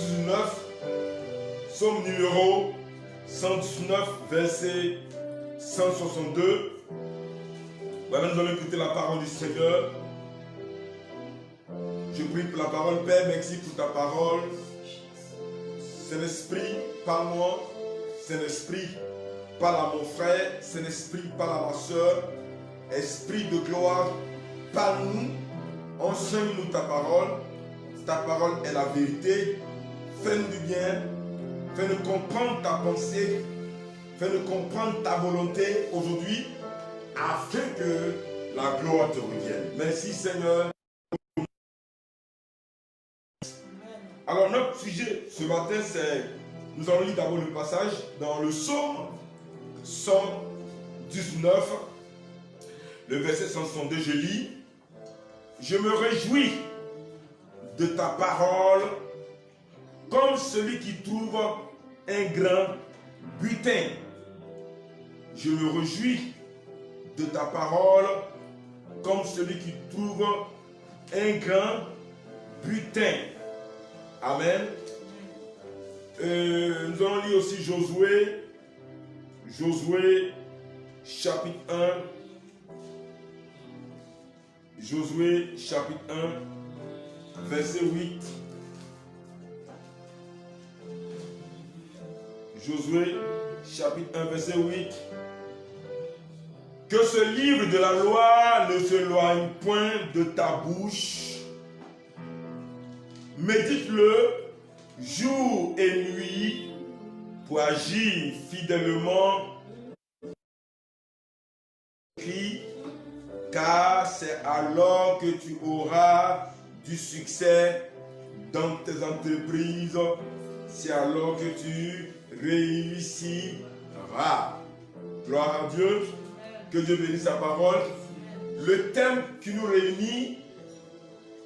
119, psaume numéro 119, verset 162. Voilà, nous allons écouter la parole du Seigneur. Je prie pour la parole. Père, merci pour ta parole. Saint-Esprit, parle-moi. Saint-Esprit, parle à mon frère. Saint-Esprit, parle à ma soeur. Esprit de gloire, parle-nous. Enseigne-nous ta parole. Ta parole est la vérité. Fais-nous du bien. Fais-nous comprendre ta pensée. Fais-nous comprendre ta volonté aujourd'hui, afin que la gloire te revienne. Merci Seigneur. Alors notre sujet ce matin, c'est, nous allons lire d'abord le passage dans le psaume 119, le verset 162, je lis. Je me réjouis de ta parole comme celui qui trouve un grand butin. Je me réjouis de ta parole comme celui qui trouve un grand butin. Amen. Nous allons lire aussi Josué. Josué chapitre 1. Josué chapitre 1, verset 8. Josué chapitre 1, verset 8. Que ce livre de la loi ne s'éloigne point de ta bouche. Médite-le jour et nuit pour agir fidèlement. Car c'est alors que tu auras du succès dans tes entreprises. C'est alors que tu réussiras. Gloire à Dieu. Que Dieu bénisse sa parole. Le thème qui nous réunit,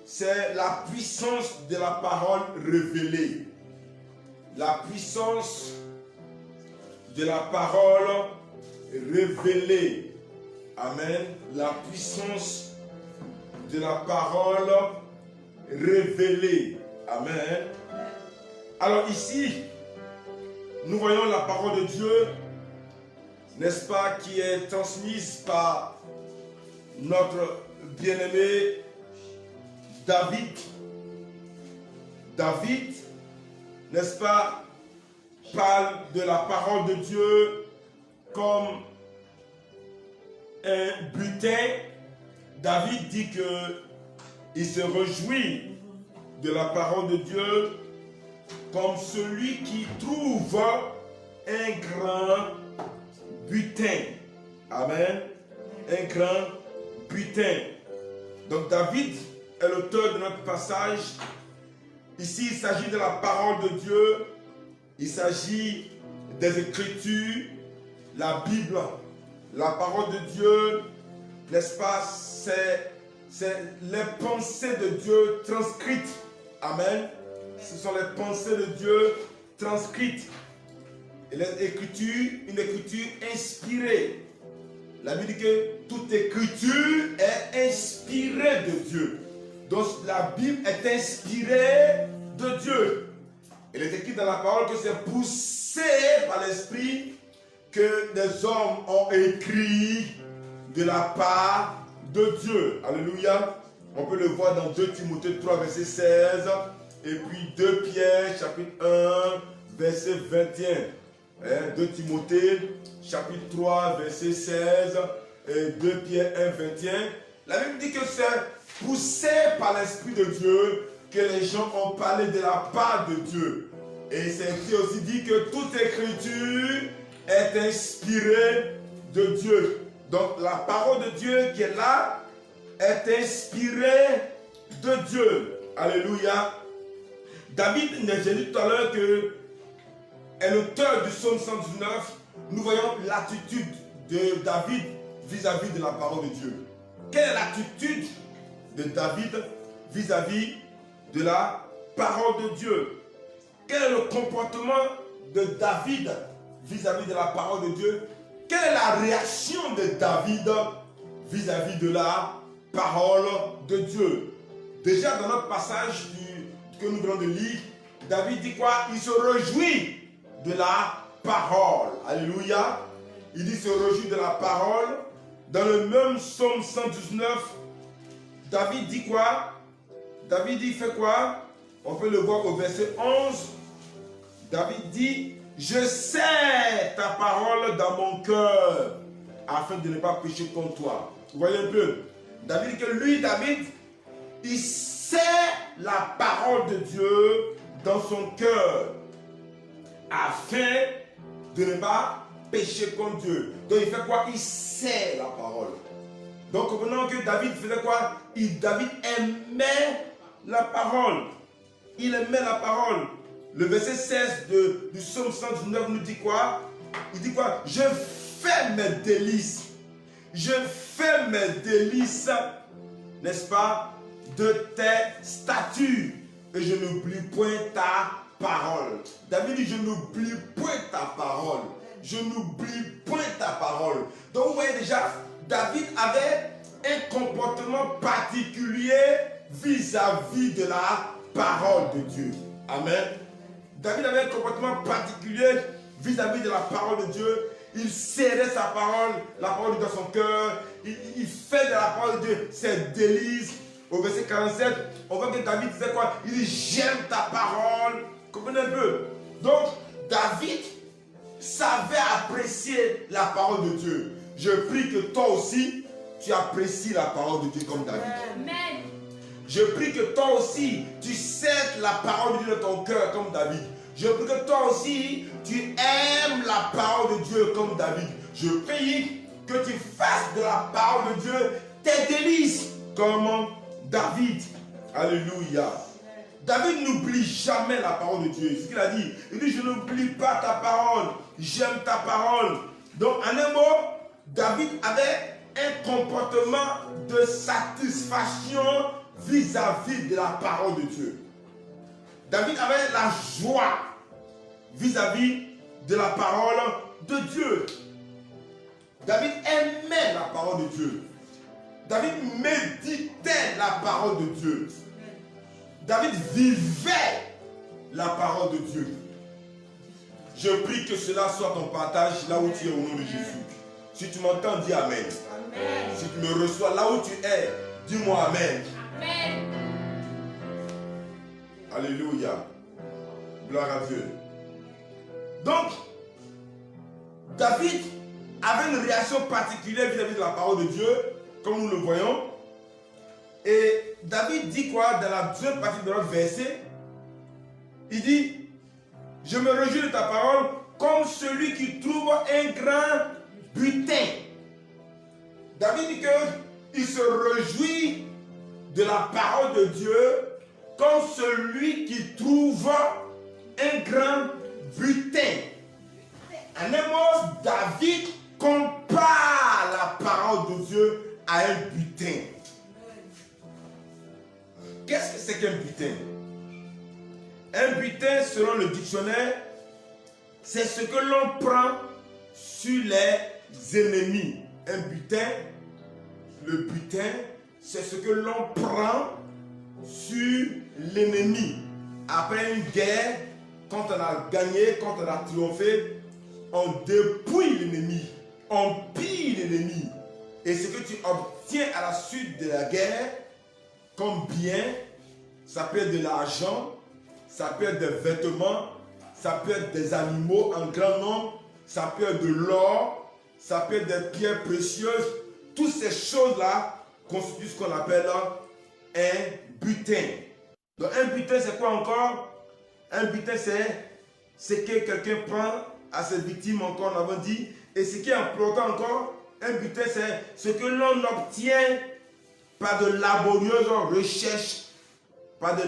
c'est la puissance de la parole révélée. La puissance de la parole révélée. Amen. La puissance de la parole révélée. Amen. Alors ici, nous voyons la parole de Dieu, n'est-ce pas, qui est transmise par notre bien-aimé David. David, n'est-ce pas, parle de la parole de Dieu comme un butin. David dit qu'il se réjouit de la parole de Dieu comme celui qui trouve un grand butin. Amen. Un grand butin. Donc David est l'auteur de notre passage. Ici, il s'agit de la parole de Dieu. Il s'agit des Écritures, la Bible. La parole de Dieu, n'est-ce pas, c'est les pensées de Dieu transcrites. Amen. Ce sont les pensées de Dieu transcrites. Et les Écritures, une écriture inspirée. La Bible dit que toute écriture est inspirée de Dieu. Donc la Bible est inspirée de Dieu. Il est écrit dans la parole que c'est poussé par l'Esprit que des hommes ont écrit de la part de Dieu. Alléluia. On peut le voir dans 2 Timothée 3, verset 16. Et puis 2 Pierre, chapitre 1, verset 21. 2 Timothée, chapitre 3, verset 16. Et 2 Pierre 1, 21. La Bible dit que c'est poussé par l'Esprit de Dieu que les gens ont parlé de la part de Dieu. Et c'est aussi dit que toute écriture est inspirée de Dieu. Donc la parole de Dieu qui est là est inspirée de Dieu. Alléluia. David, j'ai dit tout à l'heure que est l'auteur du psaume 119. Nous voyons l'attitude de David vis-à-vis de la parole de Dieu. Quelle est l'attitude de David vis-à-vis de la parole de Dieu? Quel est le comportement de David vis-à-vis de la parole de Dieu? Quelle est la réaction de David vis-à-vis de la parole de Dieu? Déjà dans notre passage que nous venons de lire, David dit quoi? Il se réjouit de la parole. Alléluia. Il dit se réjouit de la parole. Dans le même psaume 119, David dit quoi? David dit, fait quoi? On peut le voir au verset 11. David dit, je sais ta parole dans mon cœur, afin de ne pas pécher contre toi. Vous voyez un peu? David dit que lui, David, il sait la parole de Dieu dans son cœur, afin de ne pas pécher contre Dieu. Donc il fait quoi? Il sait la parole. Donc comprenons que David faisait quoi? David aimait la parole. Il aimait la parole. Le verset 16 du psaume 119 nous dit quoi? Il dit quoi? Je fais mes délices. Je fais mes délices, n'est-ce pas, de tes statuts. Et je n'oublie point ta parole. David dit, je n'oublie point ta parole. Je n'oublie point ta parole. Donc vous voyez déjà, David avait un comportement particulier vis-à-vis de la parole de Dieu. Amen. David avait un comportement particulier vis-à-vis de la parole de Dieu. Il serrait sa parole, la parole de Dieu dans son cœur. Il fait de la parole de Dieu ses délices. Au verset 47, on voit que David disait quoi? Il dit, j'aime ta parole. Comprenez un peu? Donc, David savait apprécier la parole de Dieu. Je prie que toi aussi, tu apprécies la parole de Dieu comme David. Amen. Je prie que toi aussi, tu cèdes la parole de Dieu dans ton cœur comme David. Je prie que toi aussi, tu aimes la parole de Dieu comme David. Je prie que tu fasses de la parole de Dieu tes délices comme David. Alléluia. David n'oublie jamais la parole de Dieu. C'est ce qu'il a dit. Il dit, je n'oublie pas ta parole. J'aime ta parole. Donc, en un mot, David avait un comportement de satisfaction vis-à-vis de la parole de Dieu. David avait la joie vis-à-vis de la parole de Dieu. David aimait la parole de Dieu. David méditait la parole de Dieu. David vivait la parole de Dieu. Je prie que cela soit ton partage là où tu es au nom de Jésus. Si tu m'entends, dis Amen. Amen. Si tu me reçois là où tu es, dis-moi Amen. Amen. Alléluia. Gloire à Dieu. Donc, David avait une réaction particulière vis-à-vis de la parole de Dieu, comme nous le voyons. Et David dit quoi dans la deuxième partie de notre verset? Il dit, je me réjouis de ta parole comme celui qui trouve un grand butin. David dit qu'il se réjouit de la parole de Dieu comme celui qui trouve un grand butin. En un mot, David compare la parole de Dieu à un butin. Qu'est-ce que c'est qu'un butin? Un butin, selon le dictionnaire, c'est ce que l'on prend sur les ennemis. Un butin, le butin, c'est ce que l'on prend sur l'ennemi. Après une guerre, quand on a gagné, quand on a triomphé, on dépouille l'ennemi, on pille l'ennemi. Et ce que tu obtiens à la suite de la guerre, comme bien, ça peut être de l'argent, ça peut être des vêtements, ça peut être des animaux en grand nombre, ça peut être de l'or, ça peut être des pierres précieuses. Toutes ces choses-là constituent ce qu'on appelle un butin. Donc un butin, c'est quoi encore? Un butin, c'est ce que quelqu'un prend à ses victimes, encore on avait dit. Et ce qui est important encore, un butin, c'est ce que l'on obtient par de laborieuses recherches, par de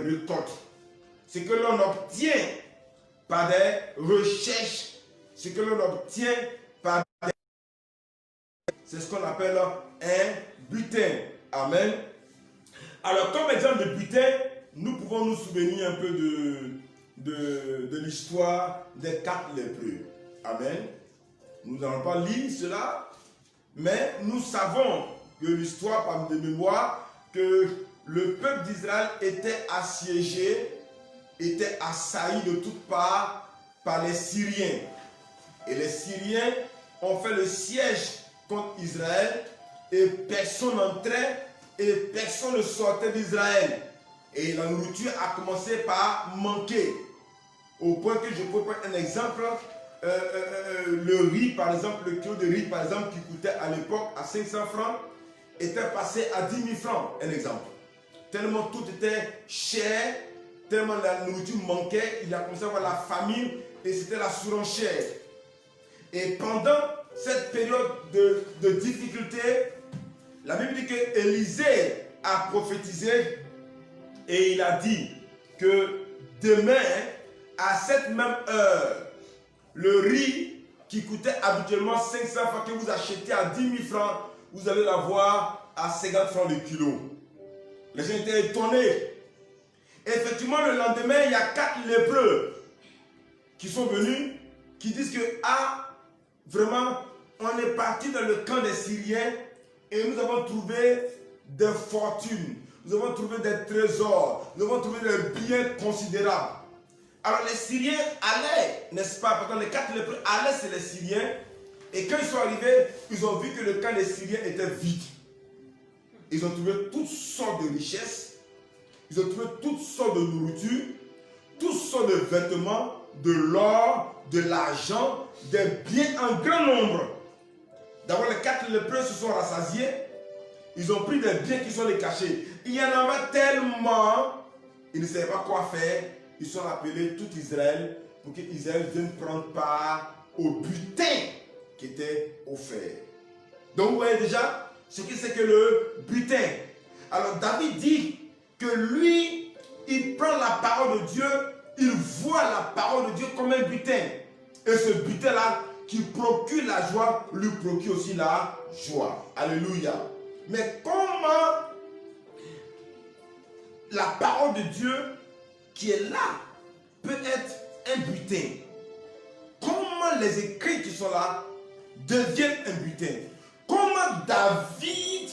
récoltes. Ce que l'on obtient par des recherches, ce que l'on obtient par des... C'est ce qu'on appelle un butin. Amen. Alors, comme exemple de butin, nous pouvons nous souvenir un peu de l'histoire des 4 lépreux. Amen. Nous n'allons pas lire cela, mais nous savons que l'histoire, par de mémoire, que le peuple d'Israël était assiégé, était assailli de toutes parts par les Syriens. Et les Syriens ont fait le siège contre Israël et personne n'entrait et personne ne sortait d'Israël. Et la nourriture a commencé par manquer. Au point que je peux prendre un exemple, le riz par exemple, le kilo de riz par exemple qui coûtait à l'époque à 500 francs était passé à 10 000 francs, un exemple. Tellement tout était cher, tellement la nourriture manquait, il a commencé à avoir la famine et c'était la surenchère. Et pendant cette période de difficulté, la Bible dit que Élisée a prophétisé et il a dit que demain, à cette même heure, le riz qui coûtait habituellement 500 francs que vous achetez à 10 000 francs, vous allez l'avoir à 50 francs le kilo. Les gens étaient étonnés. Et effectivement, le lendemain, il y a 4 lépreux qui sont venus, qui disent que, vraiment, on est parti dans le camp des Syriens et nous avons trouvé des fortunes, nous avons trouvé des trésors, nous avons trouvé des biens considérables. Alors les Syriens allaient, n'est-ce pas, parce que les 4 lépreux allaient chez les Syriens et quand ils sont arrivés, ils ont vu que le camp des Syriens était vide. Ils ont trouvé toutes sortes de richesses, ils ont trouvé toutes sortes de nourriture, toutes sortes de vêtements, de l'or, de l'argent, des biens en grand nombre. D'abord, les 4 lépreux se sont rassasiés, ils ont pris des biens qui sont les cachés. Il y en avait tellement, ils ne savaient pas quoi faire. Ils sont appelés tout Israël pour qu'Israël vienne prendre part au butin qui était offert. Donc vous voyez déjà ce que c'est que le butin. Alors David dit que lui, il prend la parole de Dieu, il voit la parole de Dieu comme un butin. Et ce butin-là qui procure la joie, lui procure aussi la joie. Alléluia. Mais comment la parole de Dieu qui est là peut être un butin? Comment les écrits qui sont là deviennent un butin? Comment David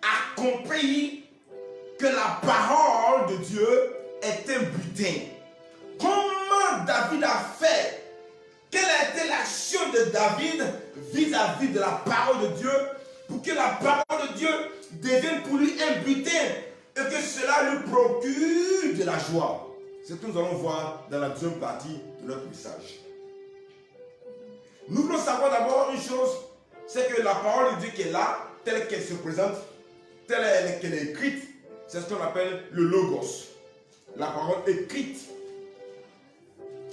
a compris que la parole de Dieu est un butin? Comment David a fait? Quelle a été l'action de David vis-à-vis de la parole de Dieu pour que la parole de Dieu devienne pour lui un butin et que cela lui procure de la joie? C'est ce que nous allons voir dans la deuxième partie de notre message. Nous voulons savoir d'abord une chose, c'est que la parole de Dieu qui est là, telle qu'elle se présente, telle qu'elle est écrite, c'est ce qu'on appelle le logos. La parole écrite,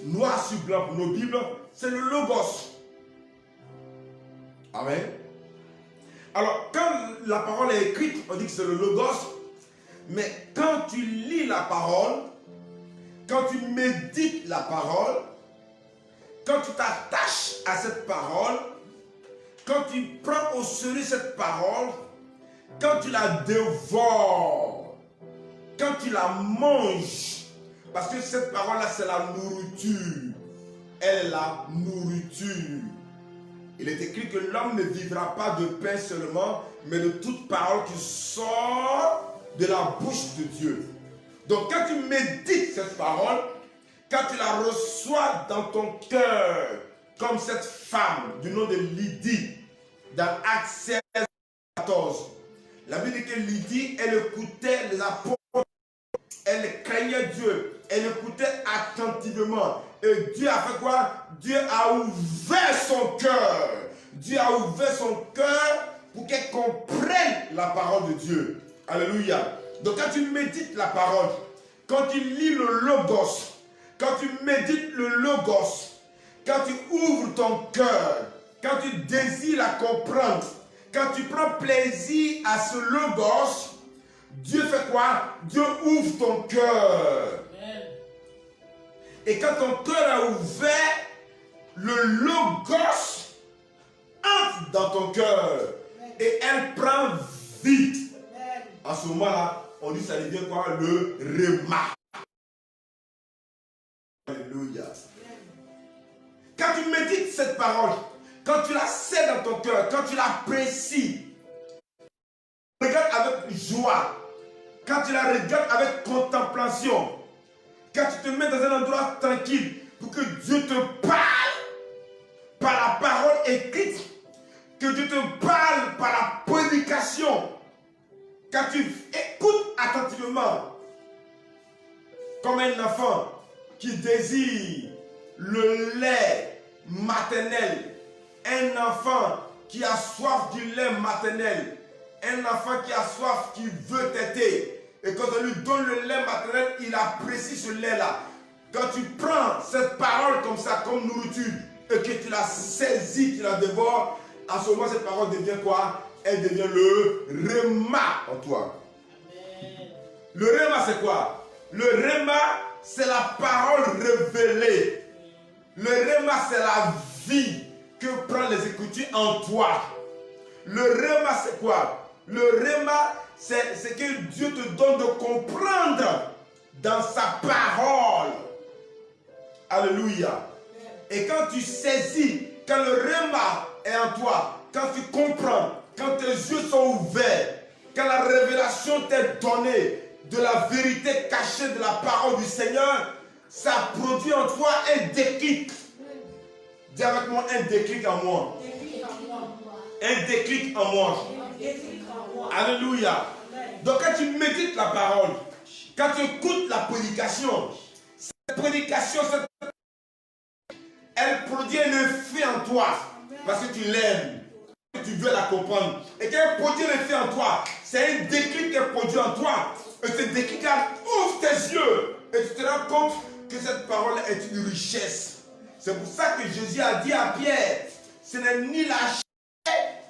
noir sur blanc pour nos Bibles, c'est le logos. Amen. Alors, quand la parole est écrite, on dit que c'est le logos, mais quand tu lis la parole, quand tu médites la parole, quand tu t'attaches à cette parole, quand tu prends au sérieux cette parole, quand tu la dévores, quand tu la manges, parce que cette parole-là, c'est la nourriture. Elle est la nourriture. Il est écrit que l'homme ne vivra pas de pain seulement, mais de toute parole qui sort de la bouche de Dieu. Donc quand tu médites cette parole, quand tu la reçois dans ton cœur, comme cette femme du nom de Lydie, dans Actes 16, 14, la Bible dit que Lydie, elle écoutait les apôtres, elle craignait Dieu, elle écoutait attentivement. Et Dieu a fait quoi? Dieu a ouvert son cœur. Dieu a ouvert son cœur pour qu'elle comprenne la parole de Dieu. Alléluia. Donc quand tu médites la parole, quand tu lis le logos, quand tu médites le logos, quand tu ouvres ton cœur, quand tu désires la comprendre, quand tu prends plaisir à ce logos, Dieu fait quoi? Dieu ouvre ton cœur. Et quand ton cœur est ouvert, le logos entre dans ton cœur et elle prend vie. En ce moment-là, on dit ça devient quoi? Le réma. Alléluia. Quand tu médites cette parole, quand tu la sais dans ton cœur, quand tu l'apprécies, regarde avec joie. quand tu la regardes avec contemplation, quand tu te mets dans un endroit tranquille pour que Dieu te parle par la parole écrite, que Dieu te parle par la prédication, quand tu écoutes attentivement, comme un enfant qui désire le lait maternel, un enfant qui a soif du lait maternel, un enfant qui a soif, qui veut téter, et quand on lui donne le lait maternel, il apprécie ce lait-là. Quand tu prends cette parole comme ça, comme nourriture, et que tu la saisis, tu la dévores, à ce moment, cette parole devient quoi? Elle devient le réma en toi. Amen. Le réma, c'est quoi? Le réma, c'est la parole révélée. Le réma, c'est la vie que prend les Écritures en toi. Le réma, c'est quoi? Le réma, c'est que Dieu te donne de comprendre dans sa parole. Alléluia. Et quand tu saisis, quand le réma est en toi, quand tu comprends, quand tes yeux sont ouverts, quand la révélation t'est donnée de la vérité cachée de la parole du Seigneur, ça produit en toi un déclic. Dis avec moi, un déclic en moi. Un déclic en moi. Alléluia. Donc quand tu médites la parole, quand tu écoutes la prédication, cette prédication, elle produit un effet en toi parce que tu l'aimes, que tu veux la comprendre. Et quand elle produit un effet en toi, c'est un déclic qu'elle produit en toi. Et ce déclic-là ouvre tes yeux et tu te rends compte que cette parole est une richesse. C'est pour ça que Jésus a dit à Pierre, ce n'est ni la chair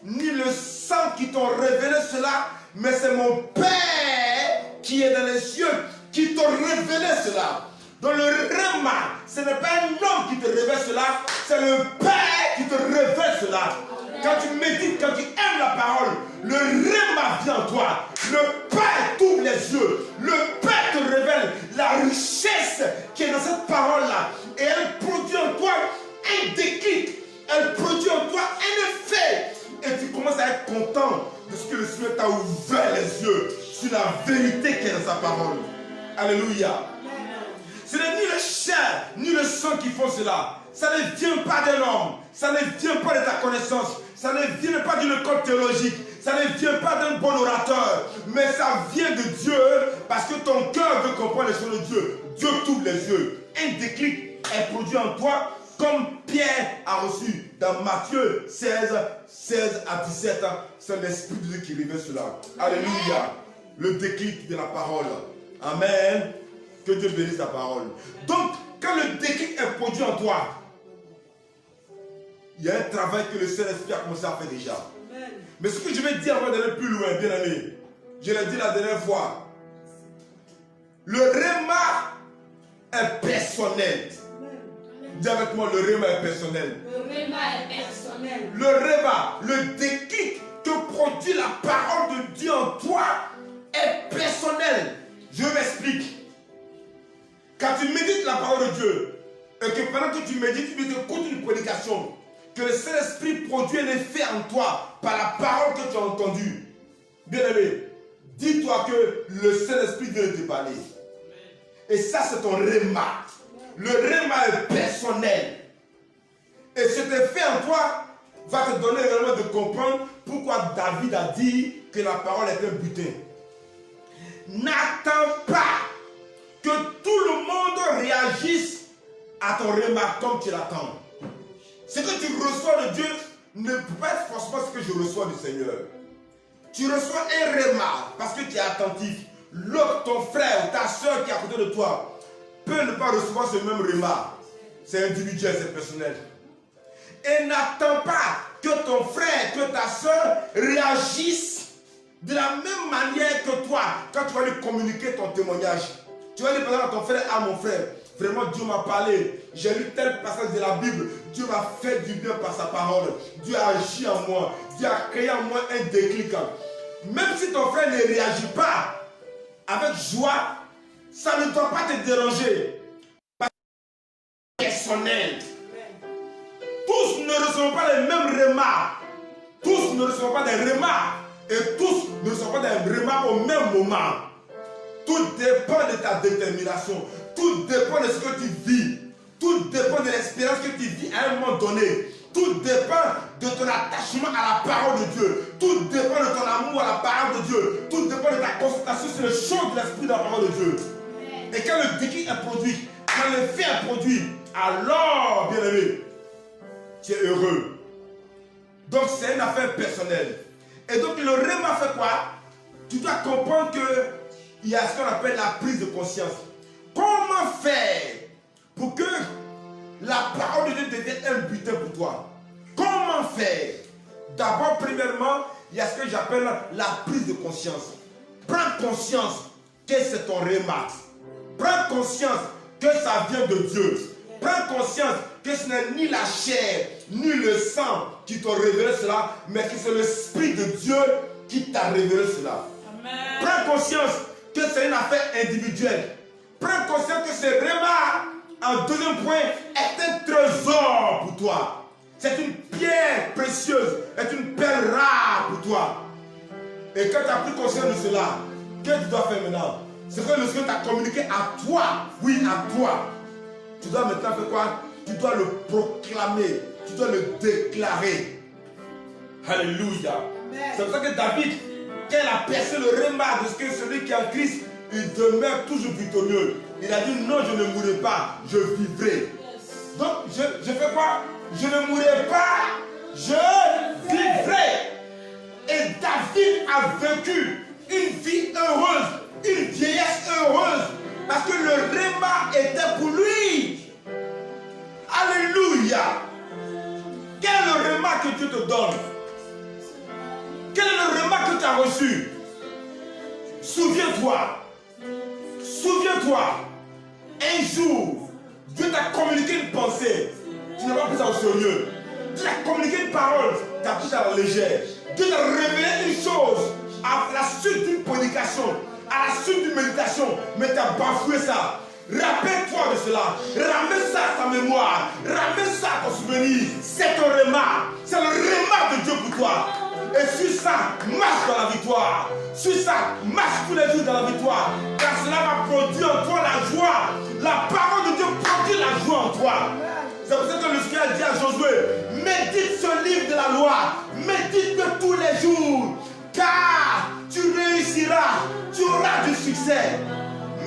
ni le sang qui t'ont révélé cela, mais c'est mon Père qui est dans les cieux qui t'ont révélé cela. Dans le réma, ce n'est pas un homme qui te révèle cela, c'est le Père qui te révèle cela. Quand tu médites, quand tu aimes la parole, le réma vient en toi. Le Père t'ouvre les yeux. Le Père te révèle la richesse qui est dans cette parole-là. Et elle produit en toi un déclic. Elle produit en toi un effet. Et tu commences à être content de ce que le Seigneur t'a ouvert les yeux sur la vérité qui est dans sa parole. Alléluia. Ce n'est ni le chair, ni le sang qui font cela. Ça ne vient pas d'un homme. Ça ne vient pas de ta connaissance. Ça ne vient pas d'une école théologique. Ça ne vient pas d'un bon orateur. Mais ça vient de Dieu parce que ton cœur veut comprendre les choses de Dieu. Dieu t'ouvre les yeux. Un déclic est produit en toi comme Pierre a reçu dans Matthieu 16 à 17. C'est l'Esprit de Dieu qui révèle cela. Alléluia. Le déclic de la parole. Amen. Que Dieu bénisse ta parole. Donc, quand le déclic est produit en toi, il y a un travail que le Saint-Esprit a commencé à faire déjà. Amen. Mais ce que je vais dire avant d'aller plus loin, bien aimé, je l'ai dit la dernière fois. Le réma est personnel. Dis avec moi, le réma est personnel. Le réma est personnel. Le réma, le déclic que produit la parole de Dieu en toi est personnel. Je m'explique. Quand tu médites la parole de Dieu, et que pendant que tu médites, tu écoutes une prédication, que le Saint-Esprit produit un effet en toi par la parole que tu as entendue. Bien-aimé, dis-toi que le Saint-Esprit vient de te parler. Et ça, c'est ton réma. Le réma est personnel. Et cet effet en toi va te donner également de comprendre pourquoi David a dit que la parole est un butin. N'attends pas que tout le monde réagisse à ton remarque comme tu l'attends. Ce que tu reçois de Dieu ne peut pas être forcément ce que je reçois du Seigneur. Tu reçois un remarque parce que tu es attentif. L'autre, ton frère ou ta soeur qui est à côté de toi, peut ne pas recevoir ce même remarque. C'est individuel, c'est personnel. Et n'attends pas que ton frère, que ta soeur réagissent de la même manière que toi quand tu vas lui communiquer ton témoignage. Tu vas dire par exemple à ton frère, ah mon frère, vraiment Dieu m'a parlé, j'ai lu tel passage de la Bible, Dieu m'a fait du bien par sa parole, Dieu a agi en moi, Dieu a créé en moi un déclic. Même si ton frère ne réagit pas avec joie, ça ne doit pas te déranger. Parce que c'est personnel. Tous ne reçoivent pas les mêmes remarques. Tous ne reçoivent pas des remarques. Et tous ne reçoivent pas des remarques au même moment. Tout dépend de ta détermination. Tout dépend de ce que tu vis. Tout dépend de l'expérience que tu vis à un moment donné. Tout dépend de ton attachement à la parole de Dieu. Tout dépend de ton amour à la parole de Dieu. Tout dépend de ta concentration sur les choses de l'esprit de la parole de Dieu. Et quand le déclic est produit, quand le fait est produit, alors, bien aimé, tu es heureux. Donc c'est une affaire personnelle. Et donc le réma fait quoi? Tu dois comprendre qu'il y a ce qu'on appelle la prise de conscience. Comment faire pour que la parole de Dieu devienne un butin pour toi? Comment faire? D'abord, premièrement, il y a ce que j'appelle la prise de conscience. Prends conscience que c'est ton réma. Prends conscience que ça vient de Dieu. Prends conscience que ce n'est ni la chair, ni le sang qui t'ont révélé cela, mais que c'est l'Esprit de Dieu qui t'a révélé cela. Amen. Prends conscience que c'est une affaire individuelle. Prends conscience que ce réma, en deuxième point, est un trésor pour toi. C'est une pierre précieuse, est une perle rare pour toi. Et quand tu as pris conscience de cela, qu'est-ce que tu dois faire maintenant? C'est que le Seigneur t'a communiqué à toi, oui, à toi. Tu dois maintenant faire quoi? Tu dois le proclamer, tu dois le déclarer. Alléluia. C'est pour ça que David, quand il a percé le réma de ce que celui qui est en Christ, il demeure toujours victorieux. Il a dit non, je ne mourrai pas, je vivrai. Donc, je fais quoi? Je ne mourrai pas, je vivrai. Et David a vécu une vie heureuse, une vieillesse heureuse, parce que le réma était pour lui. Alléluia. Quel est le réma que Dieu te donne? Quel est le réma que tu as reçu? Souviens-toi. Souviens-toi. Un jour, Dieu t'a communiqué une pensée. Tu n'as pas pris ça au sérieux. Dieu t'a communiqué une parole. Tu as pris ça à la légère. Dieu t'a révélé une chose à la suite d'une prédication, à la suite d'une méditation, mais tu as bafoué ça. Rappelle-toi de cela. Ramène ça à ta mémoire. Ramène ça à ton souvenir. C'est ton réma. C'est le réma de Dieu pour toi. Et sur ça, marche dans la victoire. Sur ça, marche tous les jours dans la victoire. Car cela va produire en toi la joie. La parole de Dieu produit la joie en toi. C'est pour ça que le Seigneur a dit à Josué, médite ce livre de la loi. Médite-le tous les jours. Car tu réussiras. Tu auras du succès.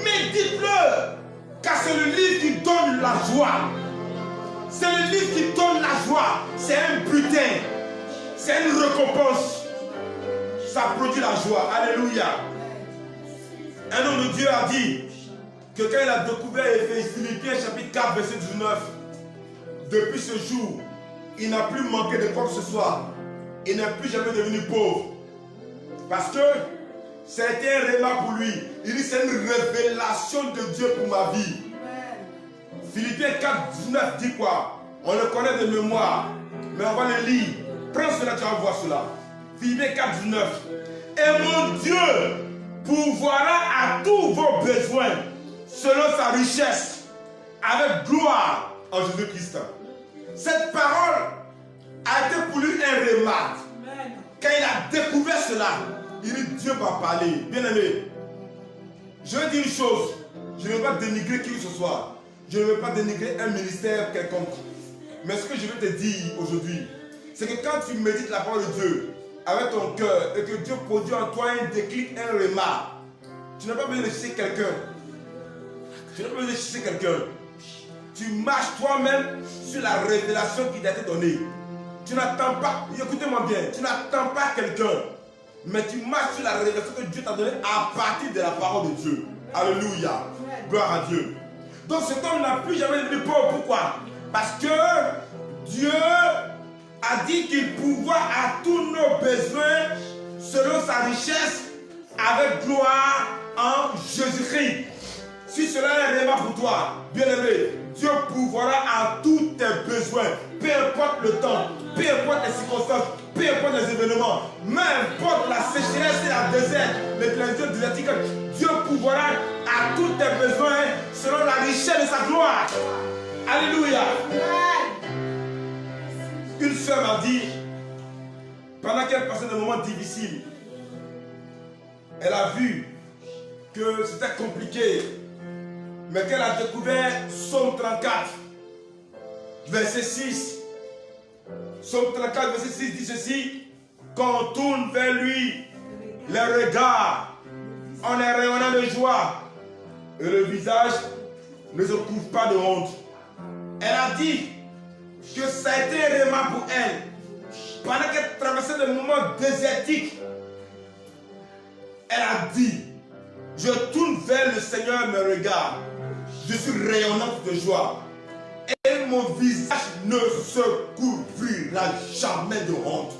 Médite-le. Car c'est le livre qui donne la joie. C'est le livre qui donne la joie. C'est un butin. C'est une récompense. Ça produit la joie. Alléluia. Un homme de Dieu a dit que quand il a découvert Philippiens chapitre 4 verset 19, depuis ce jour, il n'a plus manqué de quoi que ce soit. Il n'est plus jamais devenu pauvre. Parce que c'était un réma pour lui. Il dit c'est une révélation de Dieu pour ma vie. Philippiens 4 19 dit quoi? On le connaît de mémoire, mais on va le lire. Prends cela, tu vas voir cela. Philippiens 4, 19. Et mon Dieu pourvoira à tous vos besoins selon sa richesse, avec gloire en Jésus-Christ. Cette parole a été pour lui un réma. Quand il a découvert cela, il dit Dieu va parler. Bien aimé, je vais dire une chose. Je ne vais pas dénigrer qui que ce soit. Je ne vais pas dénigrer un ministère quelconque. Mais ce que je vais te dire aujourd'hui, c'est que quand tu médites la parole de Dieu avec ton cœur et que Dieu produit en toi un déclic, un réma, tu n'as pas besoin de chercher quelqu'un. Tu n'as pas besoin de chercher quelqu'un. Tu marches toi-même sur la révélation qui t'a été donnée. Tu n'attends pas, écoutez-moi bien, tu n'attends pas quelqu'un, mais tu marches sur la révélation que Dieu t'a donnée à partir de la parole de Dieu. Alléluia. Gloire à Dieu. Donc cet homme n'a plus jamais devenu pauvre. Pourquoi? Parce que Dieu a dit qu'il pourvoit à tous nos besoins selon sa richesse avec gloire en Jésus-Christ. Si cela est un réma pour toi, bien-aimé, Dieu pourvoira à tous tes besoins, peu importe le temps, peu importe les circonstances, peu importe les événements, peu importe la sécheresse et la désert, les plaisirs désertiques, Dieu pourvoira à tous tes besoins selon la richesse de sa gloire. Alléluia. Une sœur m'a dit, pendant qu'elle passait des moments difficiles, elle a vu que c'était compliqué, mais qu'elle a découvert Psaume 34, verset 6. Psaume 34, verset 6 dit ceci: quand on tourne vers lui les regards, en est rayonnant de joie, et le visage ne se couvre pas de honte. Elle a dit que ça a été un rhéma pour elle. Pendant qu'elle traversait des moments désertiques, elle a dit: je tourne vers le Seigneur mes regards, je suis rayonnante de joie, et mon visage ne se couvrira jamais de honte.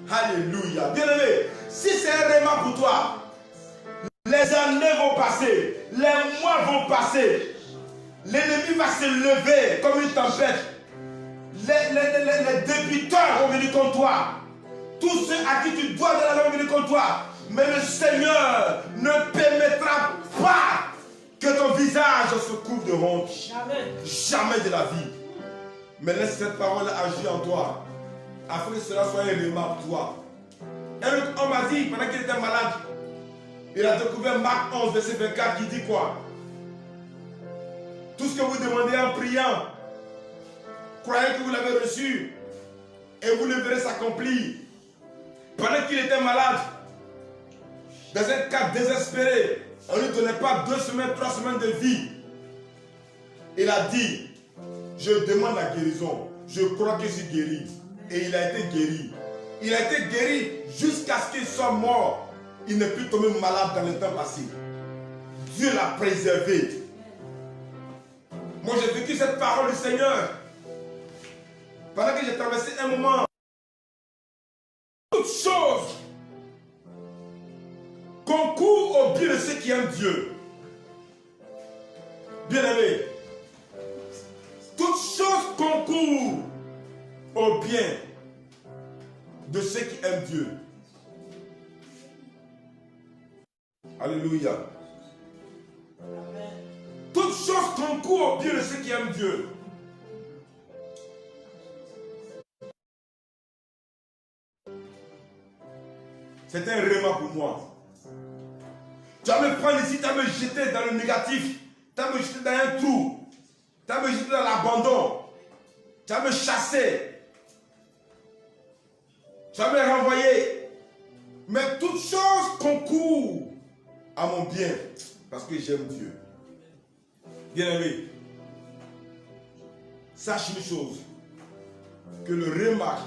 Alléluia. Bien-aimé, si c'est un rhéma pour toi, les années vont passer, les mois vont passer, l'ennemi va se lever comme une tempête, les débiteurs vont venir contre toi, tous ceux à qui tu dois de l'argent vont venir contre toi, mais le Seigneur ne permettra pas que ton visage se couvre de honte. Jamais. Jamais de la vie. Mais laisse cette parole agir en toi, afin que cela soit un rhéma pour toi. Un autre homme a dit, pendant qu'il était malade, il a découvert Marc 11, verset 24, qui dit quoi? Tout ce que vous demandez en priant, croyez que vous l'avez reçu, et vous le verrez s'accomplir. Pendant qu'il était malade, dans un cas désespéré, on ne lui donnait pas 2 semaines, 3 semaines de vie. Il a dit: je demande la guérison, je crois que je suis guéri. Et il a été guéri. Il a été guéri jusqu'à ce qu'il soit mort. Il n'est plus tombé malade dans le temps passé. Dieu l'a préservé. Moi, j'ai vécu cette parole du Seigneur. Pendant que j'ai traversé un moment, toutes choses concourent au bien de ceux qui aiment Dieu. Bien-aimé, toutes choses concourent au bien de ceux qui aiment Dieu. Alléluia. Toutes choses concourent au bien de ceux qui aiment Dieu. C'est un rhéma pour moi. Tu vas me prendre ici, tu vas me jeter dans le négatif, tu vas me jeter dans un trou, tu vas me jeter dans l'abandon, tu vas me chasser, tu vas me renvoyer. Mais toutes choses concourent à mon bien, parce que j'aime Dieu. Bien-aimé, sache une chose, que le rhéma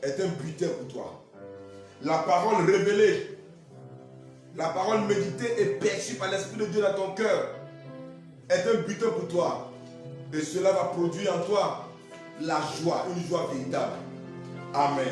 est un butin pour toi. La parole révélée, la parole méditée et perçue par l'Esprit de Dieu dans ton cœur est un butin pour toi. Et cela va produire en toi la joie, une joie véritable. Amen.